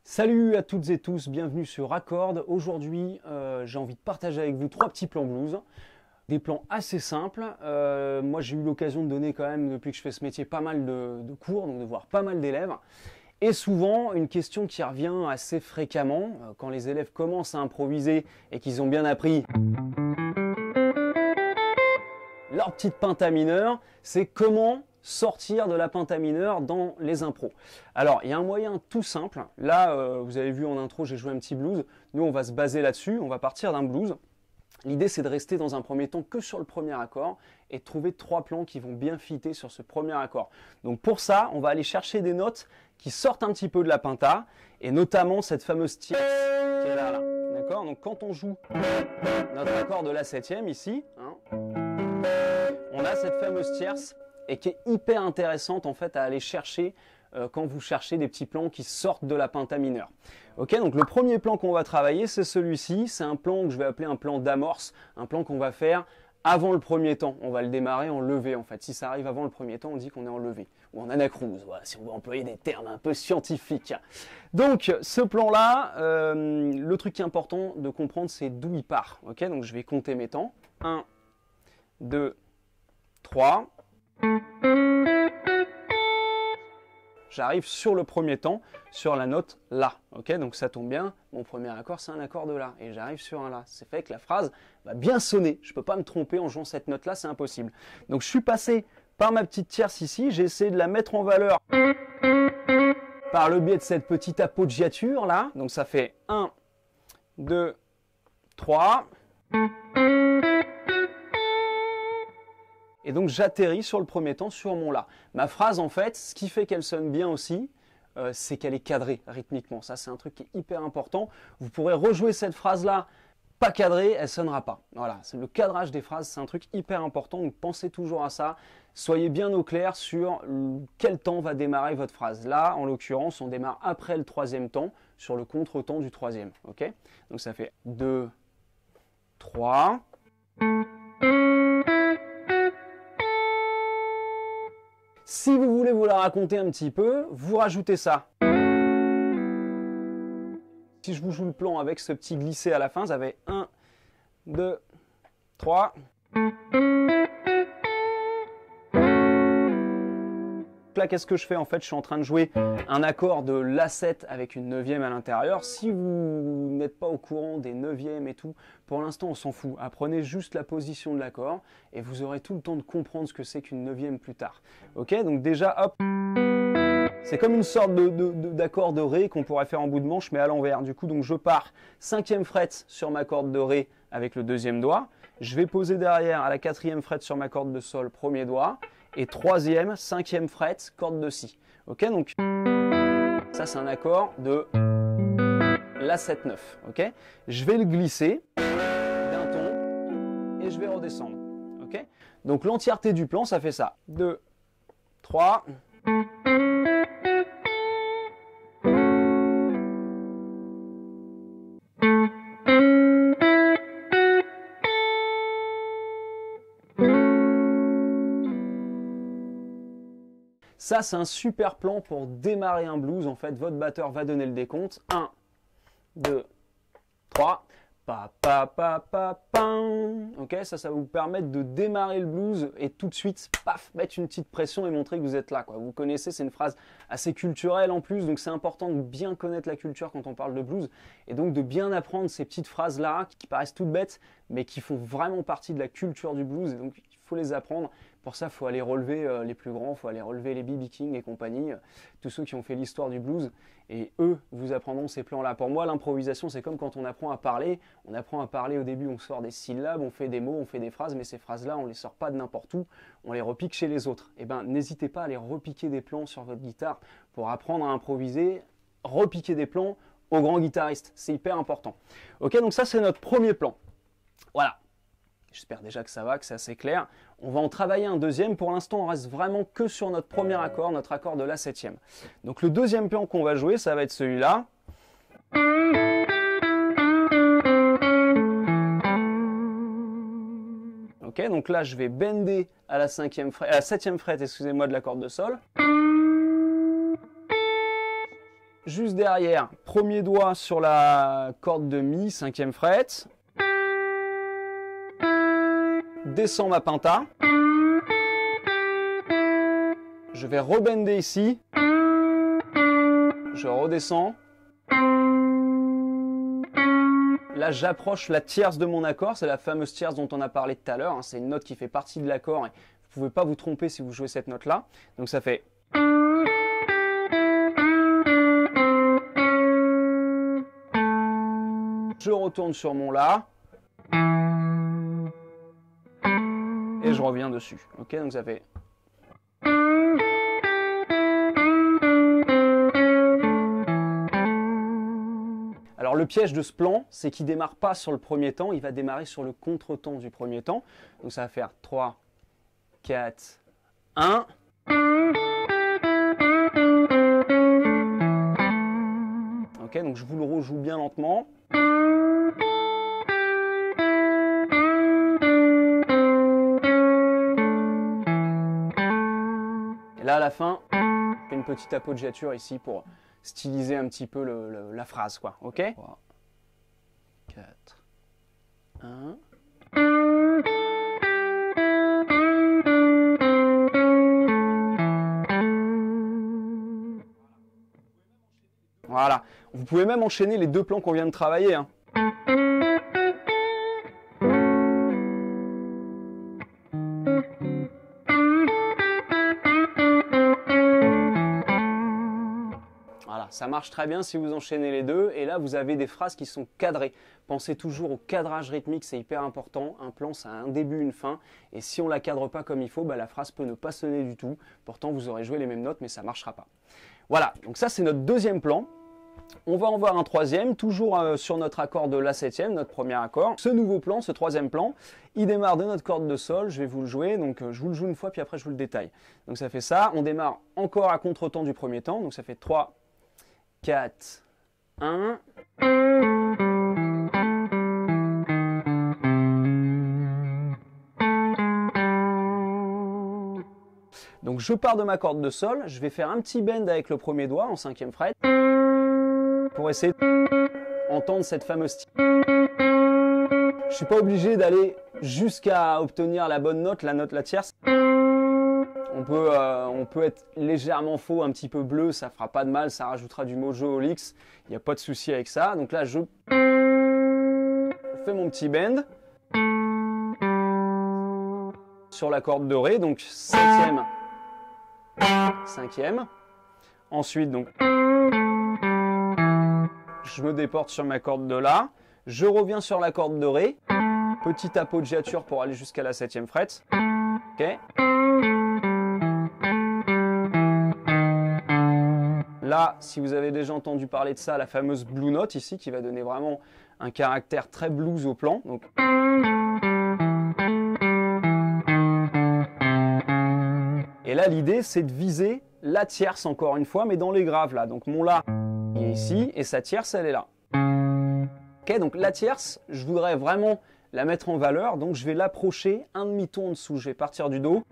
Salut à toutes et tous, bienvenue sur Accord. Aujourd'hui, j'ai envie de partager avec vous 3 petits plans blues. Des plans assez simples. Moi, j'ai eu l'occasion de donner quand même, depuis que je fais ce métier, pas mal de cours, donc de voir pas mal d'élèves. Et souvent, une question qui revient assez fréquemment, quand les élèves commencent à improviser et qu'ils ont bien appris leur petite penta mineure, c'est comment sortir de la penta mineure dans les impros. Alors, il y a un moyen tout simple. Là, vous avez vu en intro, j'ai joué un petit blues. Nous, on va se baser là-dessus. On va partir d'un blues. L'idée, c'est de rester dans un premier temps que sur le premier accord et de trouver 3 plans qui vont bien fitter sur ce premier accord. Donc pour ça, on va aller chercher des notes qui sortent un petit peu de la penta et notamment cette fameuse tierce qui est là. D'accord ? Donc quand on joue notre accord de la 7e ici, on a cette fameuse tierce et qui est hyper intéressante en fait à aller chercher quand vous cherchez des petits plans qui sortent de la penta mineure. Ok, donc le premier plan qu'on va travailler, c'est celui-ci. C'est un plan que je vais appeler un plan d'amorce, un plan qu'on va faire avant le premier temps. On va le démarrer en levé en fait. Si ça arrive avant le premier temps, on dit qu'on est en levé ou en anacrouse, voilà, si on veut employer des termes un peu scientifiques. Donc ce plan-là, le truc qui est important de comprendre, c'est d'où il part. Ok, donc je vais compter mes temps. 1, 2, 3. J'arrive sur le premier temps, sur la note La. Ok, donc ça tombe bien, mon premier accord c'est un accord de La. Et j'arrive sur un La. C'est fait que la phrase va bien sonner. Je ne peux pas me tromper en jouant cette note-là, c'est impossible. Donc je suis passé par ma petite tierce ici, j'ai essayé de la mettre en valeur par le biais de cette petite appoggiature là. Donc ça fait 1, 2, 3. Et donc j'atterris sur le premier temps sur mon La. Ma phrase en fait, ce qui fait qu'elle sonne bien aussi, c'est qu'elle est cadrée rythmiquement. Ça c'est un truc qui est hyper important. Vous pourrez rejouer cette phrase-là pas cadrée, elle ne sonnera pas. Voilà, c'est le cadrage des phrases, c'est un truc hyper important. Donc pensez toujours à ça. Soyez bien au clair sur quel temps va démarrer votre phrase. Là, en l'occurrence, on démarre après le 3e temps, sur le contre-temps du 3e. Okay, donc ça fait 2, 3. Si vous voulez vous la raconter un petit peu, vous rajoutez ça. Si je vous joue le plan avec ce petit glissé à la fin, ça fait 1, 2, 3. Là, qu'est-ce que je fais en fait? Je suis en train de jouer un accord de La7 avec une 9e à l'intérieur. Si vous n'êtes pas au courant des 9e et tout, pour l'instant on s'en fout. Apprenez juste la position de l'accord et vous aurez tout le temps de comprendre ce que c'est qu'une 9e plus tard. Ok, donc déjà hop, c'est comme une sorte d'accord de Ré qu'on pourrait faire en bout de manche mais à l'envers. Du coup donc je pars 5e fret sur ma corde de Ré avec le 2e doigt. Je vais poser derrière à la 4e fret sur ma corde de Sol, premier doigt. Et 3e, 5e fret, corde de Si. Ok, donc ça c'est un accord de La 7-9. Ok, je vais le glisser d'un ton et je vais redescendre. Ok, donc l'entièreté du plan, ça fait ça. 2, 3. Ça, c'est un super plan pour démarrer un blues. En fait, votre batteur va donner le décompte. 1, 2, 3. Pa, pa, pa, pa, pam. Ok, ça va vous permettre de démarrer le blues et tout de suite, paf, mettre une petite pression et montrer que vous êtes là, quoi. Vous connaissez, c'est une phrase assez culturelle en plus, donc c'est important de bien connaître la culture quand on parle de blues et donc de bien apprendre ces petites phrases-là qui paraissent toutes bêtes, mais qui font vraiment partie de la culture du blues et donc il faut les apprendre. Pour ça, il faut aller relever les plus grands, il faut aller relever les B.B. King et compagnie, tous ceux qui ont fait l'histoire du blues. Et eux vous apprendront ces plans-là. Pour moi, l'improvisation, c'est comme quand on apprend à parler. On apprend à parler au début, on sort des syllabes, on fait des mots, on fait des phrases, mais ces phrases-là, on ne les sort pas de n'importe où, on les repique chez les autres. Et ben, n'hésitez pas à aller repiquer des plans sur votre guitare pour apprendre à improviser, repiquer des plans aux grands guitaristes. C'est hyper important. Ok, donc ça, c'est notre premier plan. Voilà. J'espère déjà que ça va, que c'est assez clair. On va en travailler un deuxième. Pour l'instant, on reste vraiment que sur notre premier accord, notre accord de la septième. Donc le deuxième plan qu'on va jouer, ça va être celui-là. Ok, donc là, je vais bender à la septième frette, excusez-moi, de la corde de sol. Juste derrière, premier doigt sur la corde de mi, cinquième frette. Descends ma penta. Je vais rebender ici. Je redescends. Là, j'approche la tierce de mon accord. C'est la fameuse tierce dont on a parlé tout à l'heure. C'est une note qui fait partie de l'accord. Et vous ne pouvez pas vous tromper si vous jouez cette note-là. Donc ça fait... Je retourne sur mon La. Et je reviens dessus. Ok, donc ça fait... Alors le piège de ce plan, c'est qu'il ne démarre pas sur le premier temps, il va démarrer sur le contre-temps du premier temps. Donc ça va faire 3, 4, 1. Ok, donc je vous le rejoue bien lentement. Et là, à la fin, je fais une petite appoggiature ici pour styliser un petit peu la phrase, quoi. Ok ? 3, 4, 1. Voilà. Vous pouvez même enchaîner les deux plans qu'on vient de travailler, hein. Voilà, ça marche très bien si vous enchaînez les deux. Et là, vous avez des phrases qui sont cadrées. Pensez toujours au cadrage rythmique, c'est hyper important. Un plan, ça a un début, une fin. Et si on ne la cadre pas comme il faut, bah, la phrase peut ne pas sonner du tout. Pourtant, vous aurez joué les mêmes notes, mais ça ne marchera pas. Voilà, donc ça, c'est notre deuxième plan. On va en voir un troisième, toujours sur notre accord de la septième, notre premier accord. Ce nouveau plan, ce troisième plan, il démarre de notre corde de sol. Je vais vous le jouer, donc je vous le joue une fois, puis après je vous le détaille. Donc ça fait ça, on démarre encore à contre-temps du premier temps, donc ça fait 3, 4, 1. Donc je pars de ma corde de sol, je vais faire un petit bend avec le premier doigt en cinquième fret pour essayer d'entendre cette fameuse tierce. Je ne suis pas obligé d'aller jusqu'à obtenir la bonne note, la tierce. On peut être légèrement faux, un petit peu bleu, ça fera pas de mal, ça rajoutera du mojo au licks, il n'y a pas de souci avec ça. Donc là, je fais mon petit bend sur la corde de Ré, donc septième, cinquième. Ensuite, donc, je me déporte sur ma corde de La, je reviens sur la corde de Ré, petite appoggiature pour aller jusqu'à la septième frette. Ok. Là, si vous avez déjà entendu parler de ça, la fameuse blue note ici, qui va donner vraiment un caractère très blues au plan. Donc... Et là, l'idée, c'est de viser la tierce encore une fois, mais dans les graves là. Donc mon La est ici, et sa tierce, elle est là. Ok, donc la tierce, je voudrais vraiment la mettre en valeur, donc je vais l'approcher un demi-ton en dessous. Je vais partir du Do.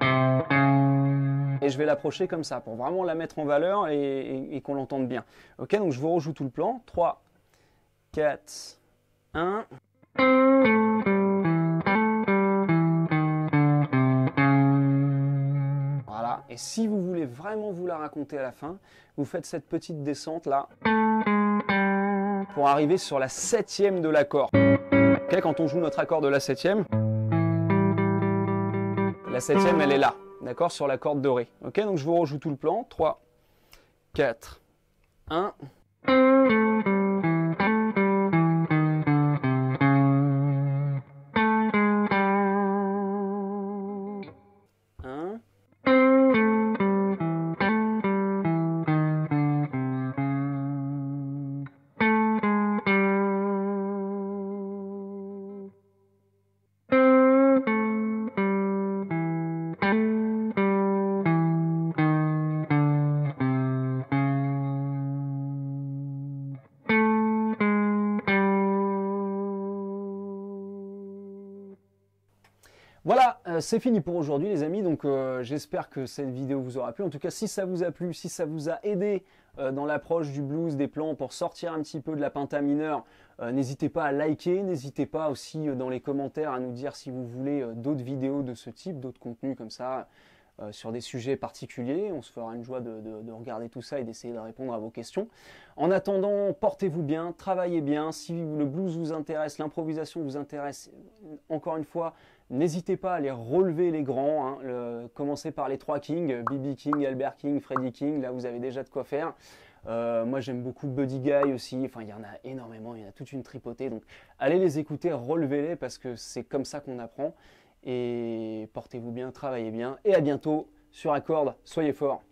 Et je vais l'approcher comme ça, pour vraiment la mettre en valeur et qu'on l'entende bien. Ok, donc je vous rejoue tout le plan. 3, 4, 1. Voilà, et si vous voulez vraiment vous la raconter à la fin, vous faites cette petite descente là pour arriver sur la septième de l'accord. Okay, quand on joue notre accord de la septième elle est là, d'accord, sur la corde dorée. Ok, donc je vous rejoue tout le plan. 3, 4, 1. Voilà, c'est fini pour aujourd'hui les amis, donc j'espère que cette vidéo vous aura plu. En tout cas, si ça vous a plu, si ça vous a aidé dans l'approche du blues, des plans pour sortir un petit peu de la pentamineure, n'hésitez pas à liker, n'hésitez pas aussi dans les commentaires à nous dire si vous voulez d'autres vidéos de ce type, d'autres contenus comme ça, sur des sujets particuliers. On se fera une joie de regarder tout ça et d'essayer de répondre à vos questions. En attendant, portez-vous bien, travaillez bien. Si le blues vous intéresse, l'improvisation vous intéresse, encore une fois, n'hésitez pas à aller relever les grands. Hein. Commencez par les 3 Kings, B.B. King, Albert King, Freddie King. Là, vous avez déjà de quoi faire. Moi, j'aime beaucoup Buddy Guy aussi. Enfin, il y en a énormément, il y en a toute une tripotée. Donc, allez les écouter, relevez-les parce que c'est comme ça qu'on apprend. Et portez-vous bien, travaillez bien. Et à bientôt sur Accord. Soyez forts.